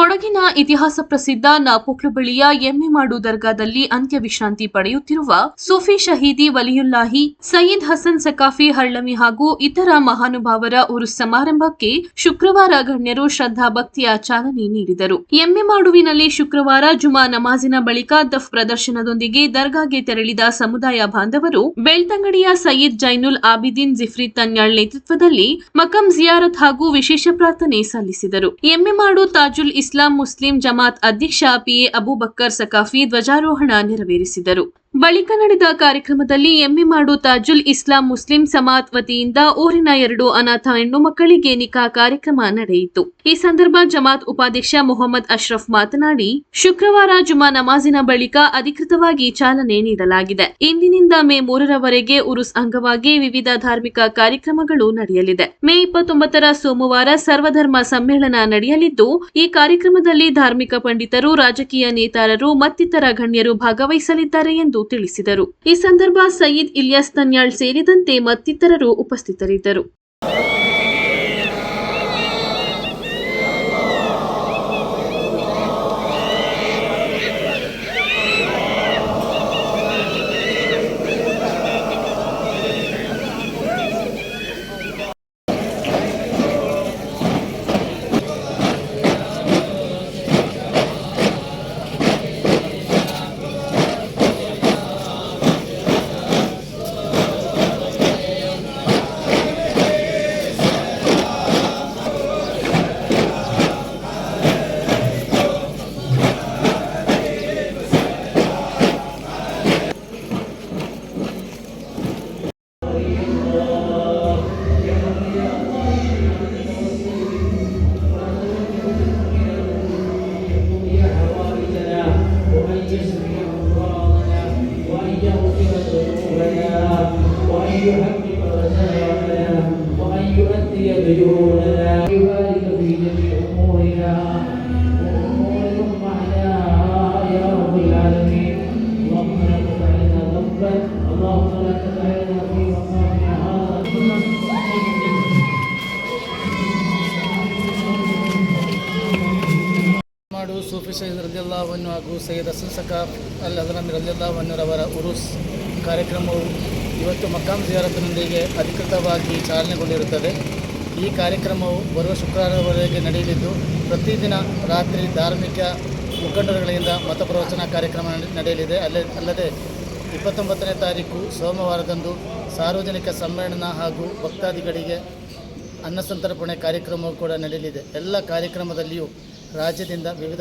ಕೊಡಗಿನ ಇತಿಹಾಸ ಪ್ರಸಿದ್ಧ ನಾಪೋಕ್ಲು ಬಳಿಯ ಎಮ್ಮೆಮಾಡು ದರ್ಗಾದಲ್ಲಿ ಅಂತ್ಯ ವಿಶ್ರಾಂತಿ ಪಡೆಯುತ್ತಿರುವ ಸೂಫಿ ಶಹೀದಿ ವಲಿಯುಲ್ಲಾಹಿ ಸಯ್ಯದ್ ಹಸನ್ ಸಕಾಫಿ ಹಳ್ಳಮಿ ಹಾಗೂ ಇತರ ಮಹಾನುಭಾವರ ಉರುಸ್ ಸಮಾರಂಭಕ್ಕೆ ಶುಕ್ರವಾರ ಗಣ್ಯರು ಶ್ರದ್ಧಾ ಭಕ್ತಿಯ ಚಾಲನೆ ನೀಡಿದರು. ಎಮ್ಮೆಮಾಡುವಿನಲ್ಲಿ ಶುಕ್ರವಾರ ಜುಮಾ ನಮಾಜಿನ ಬಳಿಕ ದಫ್ ಪ್ರದರ್ಶನದೊಂದಿಗೆ ದರ್ಗಾಗೆ ತೆರಳಿದ ಸಮುದಾಯ ಬಾಂಧವರು ಬೆಳ್ತಂಗಡಿಯ ಸಯ್ಯದ್ ಜೈನುಲ್ ಆಬಿದೀನ್ ಜಿಫ್ರಿ ತನ್ಯಾಳ್ ನೇತೃತ್ವದಲ್ಲಿ ಮಕಂ ಜಿಯಾರತ್ ಹಾಗೂ ವಿಶೇಷ ಪ್ರಾರ್ಥನೆ ಸಲ್ಲಿಸಿದರು. ಎಮ್ಮೆಮಾಡು ತಾಜುಲ್ ಇಸ್ಲಾಂ ಮುಸ್ಲಿಂ ಜಮಾತ್ ಅಧ್ಯಕ್ಷ ಪಿಎ ಅಬೂಬಕ್ಕರ್ ಸಕಾಫಿ ಧ್ವಜಾರೋಹಣ ನೆರವೇರಿಸಿದರು. ಬಳಿಕ ನಡೆದ ಕಾರ್ಯಕ್ರಮದಲ್ಲಿ ಎಮ್ಮೆಮಾಡು ತಾಜುಲ್ ಇಸ್ಲಾಂ ಮುಸ್ಲಿಂ ಜಮಾತ್ ವತಿಯಿಂದ ಊರಿನ 2 ಅನಾಥ ಹೆಣ್ಣು ಮಕ್ಕಳಿಗೆ ನಿಕಾ ಕಾರ್ಯಕ್ರಮ ನಡೆಯಿತು. ಈ ಸಂದರ್ಭ ಜಮಾತ್ ಉಪಾಧ್ಯಕ್ಷ ಮೊಹಮ್ಮದ್ ಅಶ್ರಫ್ ಮಾತನಾಡಿ, ಶುಕ್ರವಾರ ಜುಮಾ ನಮಾಜಿನ ಬಳಿಕ ಅಧಿಕೃತವಾಗಿ ಚಾಲನೆ ನೀಡಲಾಗಿದೆ. ಇಂದಿನಿಂದ ಮೇ 3ರವರೆಗೆ ಉರುಸ್ ಅಂಗವಾಗಿ ವಿವಿಧ ಧಾರ್ಮಿಕ ಕಾರ್ಯಕ್ರಮಗಳು ನಡೆಯಲಿದೆ. ಮೇ 29ರ ಸೋಮವಾರ ಸರ್ವಧರ್ಮ ಸಮ್ಮೇಳನ ನಡೆಯಲಿದ್ದು, ಈ ಕಾರ್ಯಕ್ರಮದಲ್ಲಿ ಧಾರ್ಮಿಕ ಪಂಡಿತರು, ರಾಜಕೀಯ ನೇತಾರರು ಮತ್ತಿತರ ಗಣ್ಯರು ಭಾಗವಹಿಸಲಿದ್ದಾರೆ ಎಂದು ತಿಳಿಸಿದರು. ಈ ಸಂದರ್ಭ ಸಯ್ಯದ್ ಇಲಿಯಾಸ್ ತನ್ಯಾಳ್ ಸೇರಿದಂತೆ ಮತ್ತಿತರರು ಉಪಸ್ಥಿತರಿದ್ದರು. ಸೂಫಿ ಸೈಯದ್ ರಲಿಯಲ್ಲಾಹು ಅನ್ಹು ಹಾಗೂ ಸೈಯದ್ ಹಸನ್ ಸಕಾಫ್ ಅಲ್ ಹಳಮಿ ರಲಿಯಲ್ಲಾಹು ಅನ್ಹುರವರ ಉರುಸ್ ಕಾರ್ಯಕ್ರಮವು ಇವತ್ತು ಮಕಾಂ ಜಿಯಾರತ್ನೊಂದಿಗೆ ಅಧಿಕೃತವಾಗಿ ಚಾಲನೆಗೊಂಡಿರುತ್ತದೆ. ಈ ಕಾರ್ಯಕ್ರಮವು ಬರುವ ಶುಕ್ರವಾರವರೆಗೆ ನಡೆಯಲಿದ್ದು, ಪ್ರತಿದಿನ ರಾತ್ರಿ ಧಾರ್ಮಿಕ ಮುಖಂಡರುಗಳಿಂದ ಮತ ಪ್ರವಚನ ಕಾರ್ಯಕ್ರಮ ನಡೆಯಲಿದೆ. ಅಲ್ಲದೆ 29ನೇ ತಾರೀಕು ಸೋಮವಾರದಂದು ಸಾರ್ವಜನಿಕ ಸಮ್ಮೇಳನ ಹಾಗೂ ಭಕ್ತಾದಿಗಳಿಗೆ ಅನ್ನಸಂತರ್ಪಣೆ ಕಾರ್ಯಕ್ರಮವು ಕೂಡ ನಡೆಯಲಿದೆ. ಎಲ್ಲ ಕಾರ್ಯಕ್ರಮದಲ್ಲಿಯೂ ರಾಜ್ಯದಿಂದ ವಿವಿಧ